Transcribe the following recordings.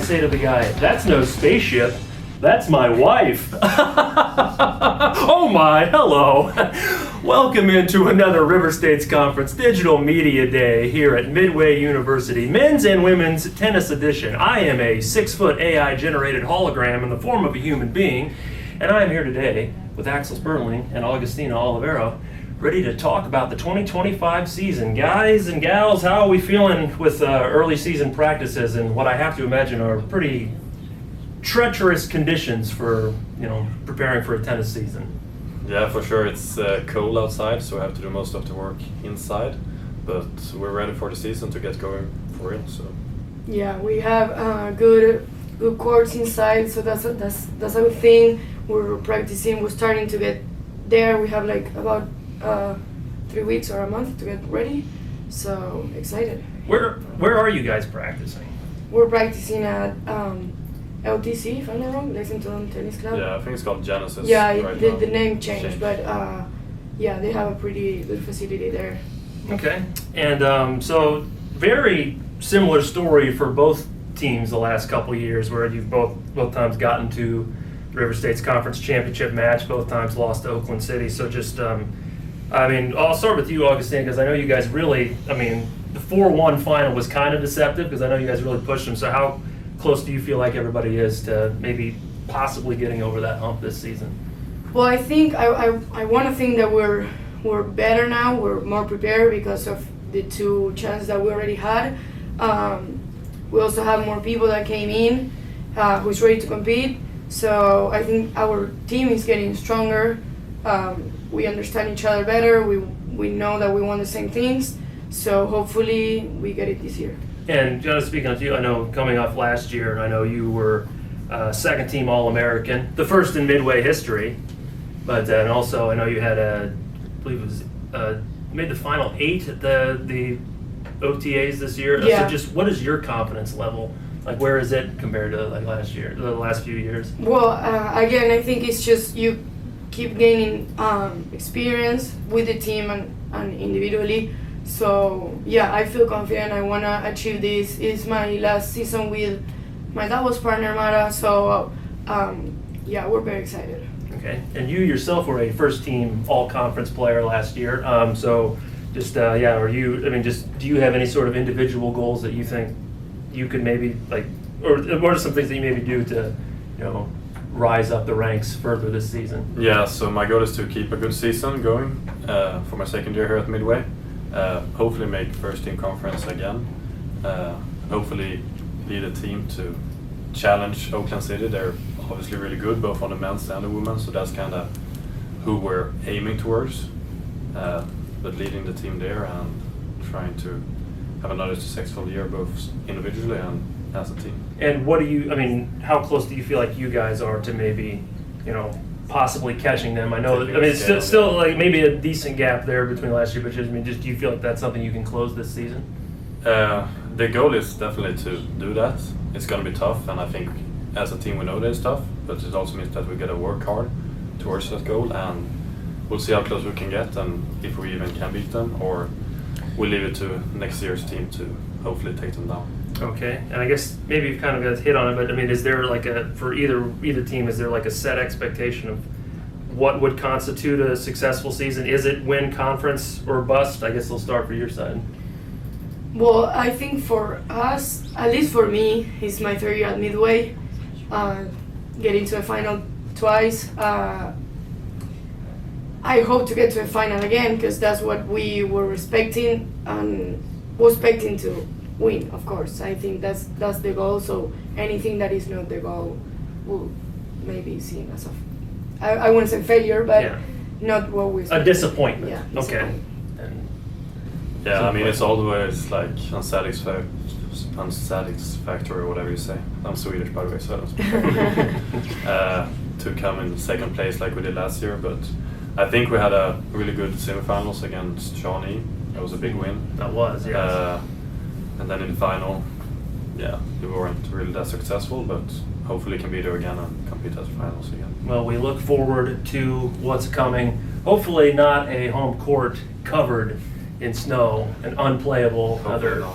say to the guy, "That's no spaceship. That's my wife." Oh my, hello. Welcome into another River States Conference Digital Media Day here at Midway University, men's and women's tennis edition. I am a 6-foot AI-generated hologram in the form of a human being, and I am here today with Axel Sperling and Agustina Olivero, ready to talk about the 2025 season. Guys and gals, how are we feeling with early season practices and what I have to imagine are pretty treacherous conditions for, preparing for a tennis season? Yeah, for sure. It's cold outside, so we have to do most of the work inside. But we're ready for the season to get going for real. So yeah, we have good courts inside, so that's a good thing. We're practicing. We're starting to get there. We have like about 3 weeks or a month to get ready. So excited. Where are you guys practicing? We're practicing at LTC, if I'm not wrong, Lexington Tennis Club. yeah, I think it's called Genesis. Yeah, right the now. name changed, but yeah, they have a pretty good facility there. Okay, and so very similar story for both teams the last couple of years, where you've both times gotten to the River States Conference Championship match, both times lost to Oakland City. So just, I'll start with you, Agustina, because I know you guys really, the 4-1 final was kind of deceptive because I know you guys really pushed them. So how close do you feel like everybody is to maybe possibly getting over that hump this season? Well, I think I want to think that we're better now. We're more prepared because of the 2 chances that we already had. We also have more people that came in who's ready to compete. So I think our team is getting stronger. We understand each other better. We know that we want the same things. So hopefully we get it this year. And just speaking to you, I know coming off last year, I know you were second team All-American, the first in Midway history. But and also I know you had I believe it was made the final 8 at the OTAs this year. Yeah. So just what is your confidence level? Like where is it compared to like last year, the last few years? Well, again, I think it's just you keep gaining experience with the team and individually. So yeah, I feel confident. I want to achieve this. It's my last season with my doubles partner Mara. So yeah, we're very excited. Okay, and you yourself were a first team all-conference player last year. So just are you? Do you have any sort of individual goals that you think you could maybe or what are some things that you maybe do to, rise up the ranks further this season? Yeah, so my goal is to keep a good season going for my second year here at Midway. Hopefully make first team conference again. Hopefully lead a team to challenge Oakland City. They're obviously really good both on the men's and the women's, so that's kind of who we're aiming towards. But leading the team there and trying to have another successful year both individually and as a team. And what do you, how close do you feel like you guys are to maybe, possibly catching them? I know, it's still like maybe a decent gap there between last year, but just do you feel like that's something you can close this season? The goal is definitely to do that. It's going to be tough, and I think as a team we know that it's tough, but it also means that we got to work hard towards that goal, and we'll see how close we can get and if we even can beat them, or we'll leave it to next year's team to hopefully take them down. Okay, and I guess maybe you've kind of got hit on it, but is there for either team, is there like a set expectation of what would constitute a successful season? Is it win conference or bust? I guess I'll start for your side. Well, I think for us, at least for me, it's my 3rd year at Midway. Getting to a final twice. I hope to get to a final again because that's what we were expecting and was expecting to win, of course. I think that's the goal. So anything that is not the goal will maybe seen as I wouldn't say failure, but not what we expected. A disappointment. Yeah. Okay. Yeah, it's always like unsatisfactory or whatever you say. I'm Swedish, by the way, so I don't speak. To come in second place like we did last year, but I think we had a really good semifinals against Shawnee. That was a big win. That was, yes. And then in the final, we weren't really that successful, but hopefully can be there again and compete at the finals again. Well, we look forward to what's coming. Hopefully not a home court covered in snow and unplayable other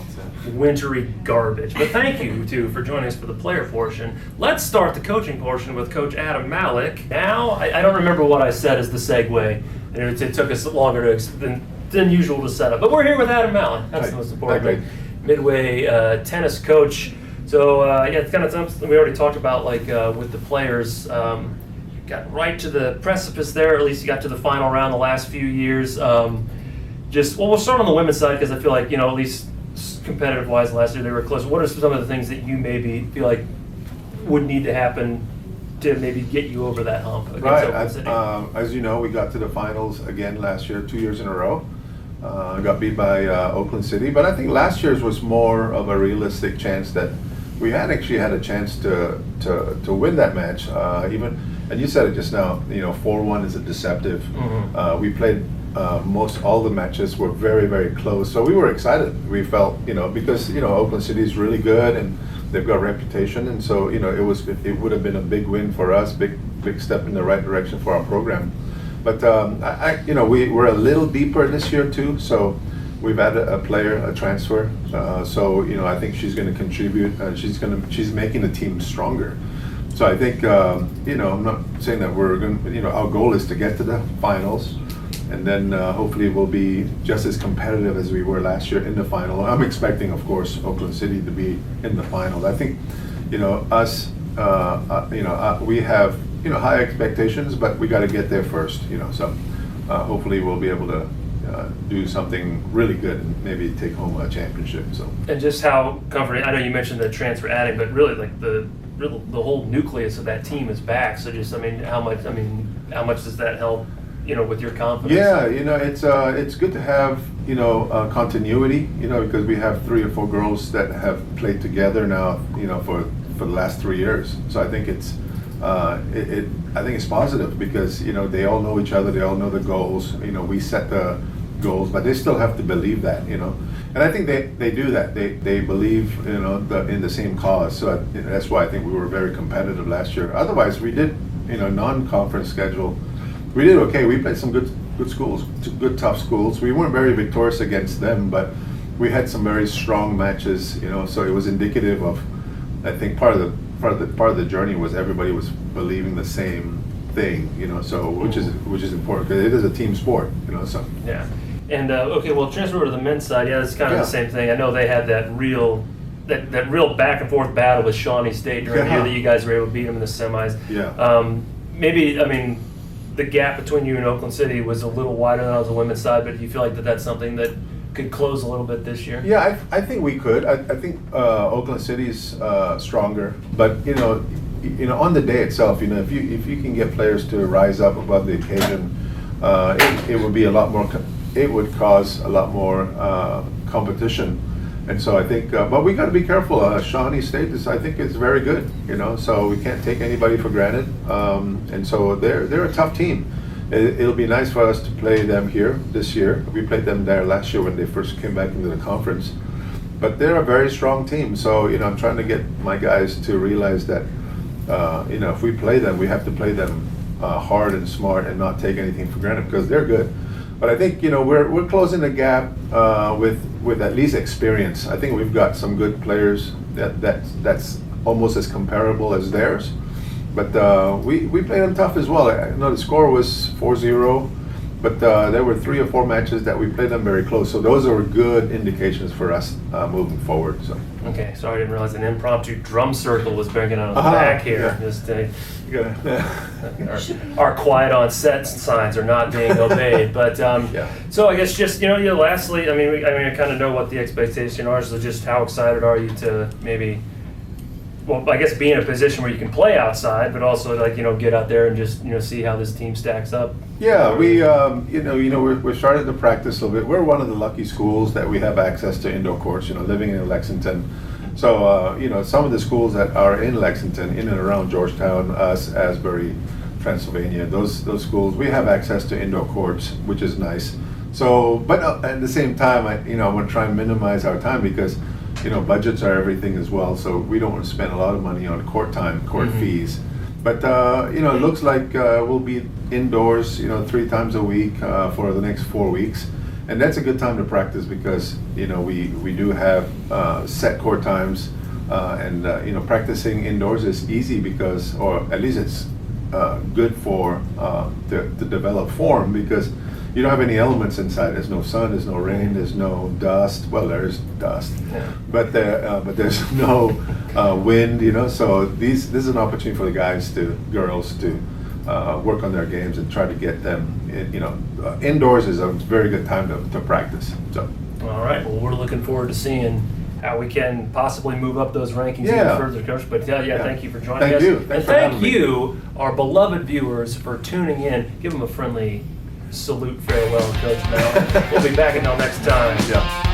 wintry garbage. But thank you, too, for joining us for the player portion. Let's start the coaching portion with Coach Adam Malik. Now, I don't remember what I said as the segue, and it took us longer than usual to set up. But we're here with Adam Malik. That's the most important thing. Midway tennis coach. So, it's kind of something we already talked about, like with the players. Got right to the precipice there, or at least you got to the final round the last few years. We'll start on the women's side because I feel like, at least competitive-wise last year they were close. What are some of the things that you maybe feel like would need to happen to maybe get you over that hump against Oklahoma City? As you know, we got to the finals again last year, 2 years in a row. Got beat by Oakland City, but I think last year's was more of a realistic chance that we actually had a chance to win that match. And you said it just now, 4-1 is a deceptive. Mm-hmm. We played most all the matches were very, very close. So we were excited. We felt, because, Oakland City is really good and they've got a reputation. And so, it would have been a big win for us, big step in the right direction for our program. But, we're a little deeper this year too. So we've had a transfer. I think she's going to contribute. She's making the team stronger. So I think, I'm not saying that we're going to, our goal is to get to the finals. And then hopefully we'll be just as competitive as we were last year in the final. I'm expecting, of course, Oakland City to be in the finals. I think, we have, high expectations, but we got to get there first, So hopefully we'll be able to do something really good and maybe take home a championship. So. And just how comforting, I know you mentioned the transfer adding, but really like the whole nucleus of that team is back. So just, how much does that help? With your confidence? Yeah, it's good to have, continuity, because we have 3 or 4 girls that have played together now, for the last 3 years. So I think I think it's positive because, they all know each other, they all know the goals, we set the goals, but they still have to believe that, And I think they do that. They believe, in the same cause. So that's why I think we were very competitive last year. Otherwise, we did, non-conference schedule. We did okay. We played some good schools, good tough schools. We weren't very victorious against them, but we had some very strong matches. So it was indicative of. I think part of the journey was everybody was believing the same thing. So which is important because it is a team sport. So yeah. And transfer over to the men's side. Yeah, it's kind of the same thing. I know they had that real back and forth battle with Shawnee State during the year that you guys were able to beat them in the semis. Yeah. The gap between you and Oakland City was a little wider than on the women's side, but do you feel like that's something that could close a little bit this year? Yeah, I think we could. I think Oakland City's stronger, but on the day itself, if you can get players to rise up above the occasion, it would be a lot more. It would cause a lot more competition. And so I think, but we got to be careful. Shawnee State I think is very good, so we can't take anybody for granted. And so they're a tough team. It'll be nice for us to play them here this year. We played them there last year when they first came back into the conference. But they're a very strong team. So, I'm trying to get my guys to realize that, if we play them, we have to play them hard and smart and not take anything for granted because they're good. But I think we're closing the gap with at least experience. I think we've got some good players that's almost as comparable as theirs. But we played them tough as well. I know the score was 4-0, but there were 3 or 4 matches that we played them very close. So those are good indications for us moving forward. So. Okay, sorry, I didn't realize an impromptu drum circle was bringing on the back here. Yeah. Just our quiet on set signs are not being obeyed. But so I guess just lastly, I kind of know what the expectation are. So just how excited are you to maybe? Well, I guess be in a position where you can play outside, but also get out there and just see how this team stacks up. Yeah, we we're starting to practice a little bit. We're one of the lucky schools that we have access to indoor courts. Living in Lexington, so some of the schools that are in Lexington, in and around Georgetown, Asbury, Transylvania, those schools, we have access to indoor courts, which is nice. So, but at the same time, I want to try and minimize our time because. Budgets are everything as well, so we don't want to spend a lot of money on court fees. But it looks like we'll be indoors, 3 times a week for the next 4 weeks, And that's a good time to practice because, you know, we do have set court times, and you know, practicing indoors is easy because, or at least it's good for to develop form because you don't have any elements inside. There's no sun, there's no rain, there's no dust. Well, there's dust, Yeah. but there's no wind. You know, so this is an opportunity for the girls to work on their games and try to get them. You know, indoors is a very good time to practice. So. All right. Well, we're looking forward to seeing how we can possibly move up those rankings Yeah. even further, Coach. But thank you for joining Thank us. you. And Thanks for thank having me. you, our beloved viewers, for tuning in. Give them a friendly salute, farewell, Coach Mel. We'll be back until next time. Yeah.